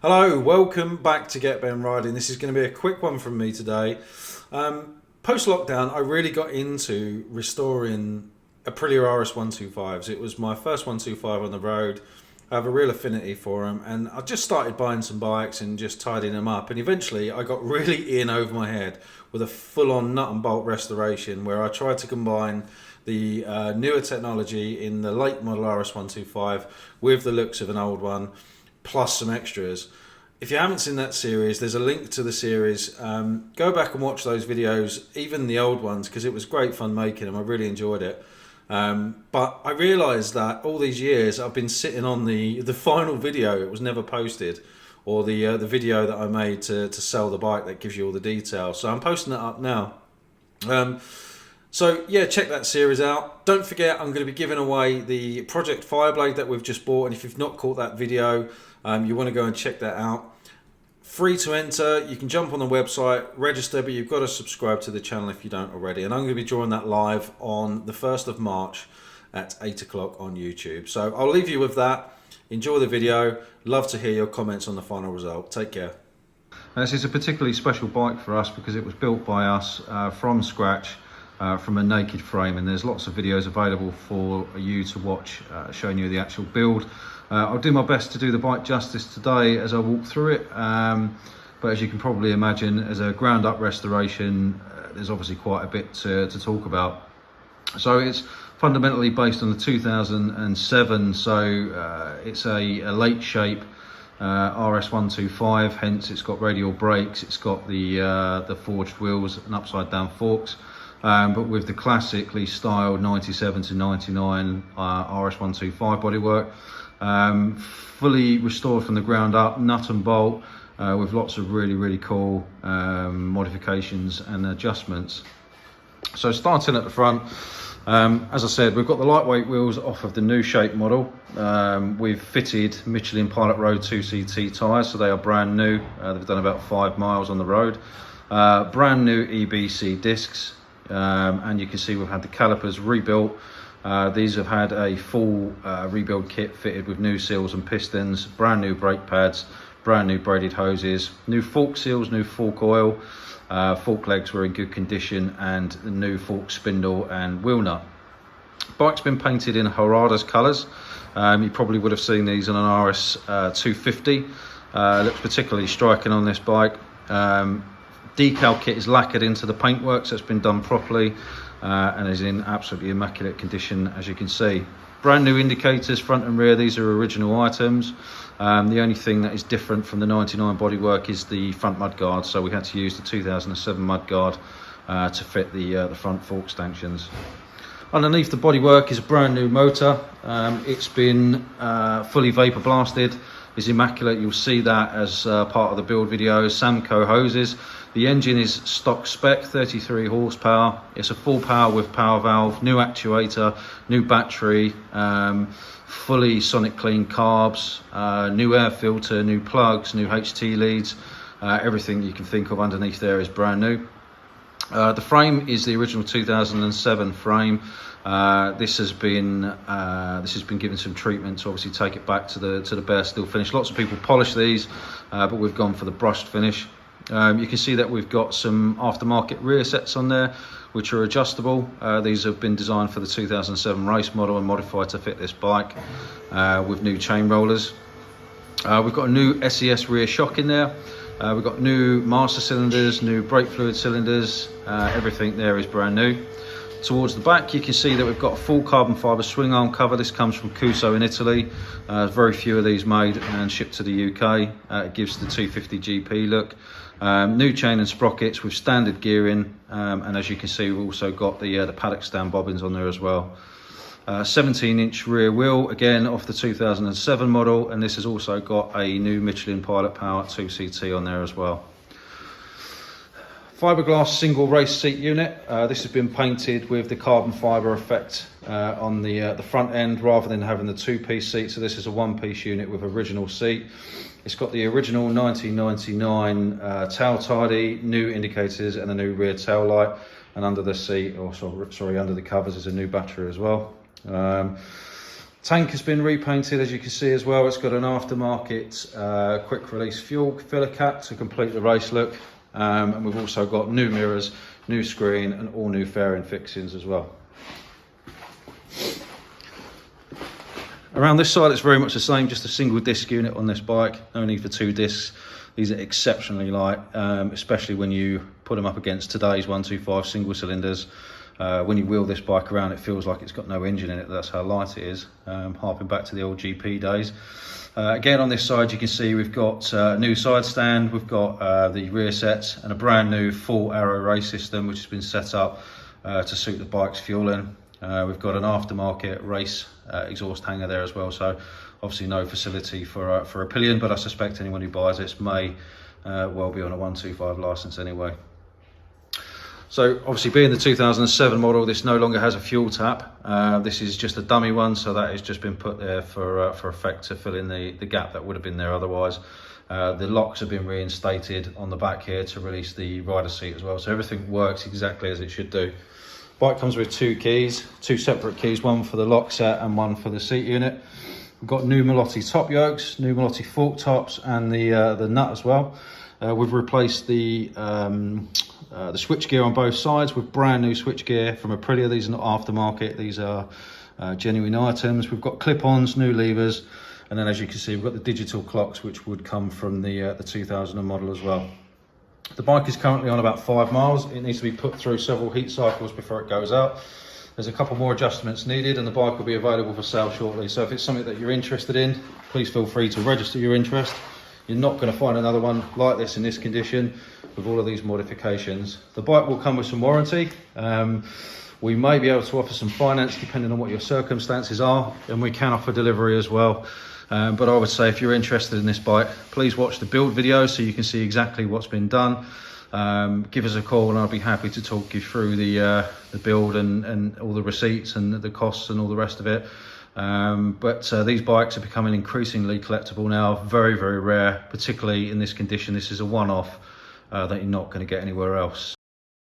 Hello, welcome back to Get Ben Riding. This is going to be a quick one from me today. Post-lockdown, I really got into restoring Aprilia RS 125s. It was my first 125 on the road. I have a real affinity for them, and I just started buying some bikes and just tidying them up. And eventually, I got really in over my head with a full-on nut and bolt restoration where I tried to combine the newer technology in the late model RS 125 with the looks of an old one, plus some extras. If you haven't seen that series, there's a link to the series. Go back and watch those videos, even the old ones, because it was great fun making them. I really enjoyed it. But I realised that all these years I've been sitting on the final video. It was never posted, or the video that I made to sell the bike that gives you all the details. So I'm posting it up now. So yeah, check that series out. Don't forget, I'm going to be giving away the Project Fireblade that we've just bought, and if you've not caught that video, you want to go and check that out. Free to enter. You can jump on the website, register, but you've got to subscribe to the channel if you don't already. And I'm going to be drawing that live on the 1st of March at 8 o'clock on YouTube. So I'll leave you with that. Enjoy the video. Love to hear your comments on the final result. Take care. This is a particularly special bike for us because it was built by us from scratch. From a naked frame, and there's lots of videos available for you to watch showing you the actual build. I'll do my best to do the bike justice today as I walk through it, but as you can probably imagine, as a ground up restoration, there's obviously quite a bit to talk about. So it's fundamentally based on the 2007, so it's a late shape RS 125, hence it's got radial brakes, it's got the forged wheels and upside down forks. But with the classically styled 97 to 99 RS 125 bodywork, fully restored from the ground up, nut and bolt, with lots of really cool modifications and adjustments. So starting at the front, as I said, we've got the lightweight wheels off of the new shape model. We've fitted Michelin Pilot Road 2CT tyres, so they are brand new. They've done about 5 miles on the road. Brand new EBC discs. And you can see we've had the calipers rebuilt. These have had a full rebuild kit fitted with new seals and pistons, brand new brake pads, brand new braided hoses, new fork seals, new fork oil, fork legs were in good condition, and the new fork spindle and wheel nut. Bike's been painted in Harada's colours. You probably would have seen these on an RS 250. Looks particularly striking on this bike. Decal kit is lacquered into the paintwork, so it's been done properly and is in absolutely immaculate condition, as you can see. Brand new indicators front and rear. These are original items. The only thing that is different from the 99 bodywork is the front mudguard, so we had to use the 2007 mudguard to fit the front fork stanchions. Underneath the bodywork is a brand new motor. It's been fully vapor blasted. It's immaculate. You'll see that as part of the build video. Samco hoses. The engine is stock spec, 33 horsepower. It's a full power with power valve, new actuator, new battery, fully sonic clean carbs, new air filter, new plugs, new HT leads. Everything you can think of underneath there is brand new. The frame is the original 2007 frame. This has been given some treatment to obviously take it back to the bare steel finish. Lots of people polish these, but we've gone for the brushed finish. You can see that we've got some aftermarket rear sets on there, which are adjustable. These have been designed for the 2007 race model and modified to fit this bike with new chain rollers. We've got a new SES rear shock in there. We've got new master cylinders, new brake fluid cylinders. Everything there is brand new. Towards the back, you can see that we've got a full carbon fibre swing arm cover. This comes from Cuso in Italy. Very few of these made and shipped to the UK. It gives the 250 GP look. New chain and sprockets with standard gearing, and as you can see, we've also got the paddock stand bobbins on there as well. 17-inch rear wheel, again off the 2007 model, and this has also got a new Michelin Pilot Power 2CT on there as well. Fiberglass single race seat unit. This has been painted with the carbon fibre effect on the front end rather than having the two-piece seat. So this is a one-piece unit with original seat. It's got the original 1999 tail tidy, new indicators and a new rear tail light. And under the seat, or sorry, under the covers is a new battery as well. Tank has been repainted, as you can see as well. It's got an aftermarket quick release fuel filler cap to complete the race look. And we've also got new mirrors, new screen and all new fairing fixings as well. Around this side it's very much the same, just a single disc unit on this bike, no need for 2 discs. These are exceptionally light, especially when you put them up against today's 125 single cylinders. When you wheel this bike around, it feels like it's got no engine in it. That's how light it is, harping back to the old GP days. Again, on this side, you can see we've got a new side stand, we've got the rear sets and a brand new full aero race system, which has been set up to suit the bike's fueling. We've got an aftermarket race exhaust hanger there as well, so obviously no facility for a pillion, but I suspect anyone who buys this may well be on a 125 license anyway. So obviously, being the 2007 model, this no longer has a fuel tap. This is just a dummy one, so that has just been put there for effect to fill in the gap that would have been there otherwise. The locks have been reinstated on the back here to release the rider seat as well, so everything works exactly as it should do. Bike comes with 2 keys, 2 separate keys, one for the lock set and one for the seat unit. We've got new Melotti top yokes, new Melotti fork tops and the nut as well. We've replaced the switch gear on both sides with brand new switch gear from Aprilia. These are not aftermarket, these are genuine items. We've got clip-ons, new levers, and then as you can see we've got the digital clocks which would come from the 2000 model as well. The bike is currently on about 5 miles. It needs to be put through several heat cycles before it goes out. There's a couple more adjustments needed and the bike will be available for sale shortly. So if it's something that you're interested in, please feel free to register your interest. You're not going to find another one like this in this condition with all of these modifications. The bike will come with some warranty. We may be able to offer some finance depending on what your circumstances are, and we can offer delivery as well. But I would say if you're interested in this bike, please watch the build video so you can see exactly what's been done. Give us a call and I'll be happy to talk you through the build and all the receipts and the costs and all the rest of it. But these bikes are becoming increasingly collectible now, very, very rare, particularly in this condition. This is a one-off that you're not going to get anywhere else.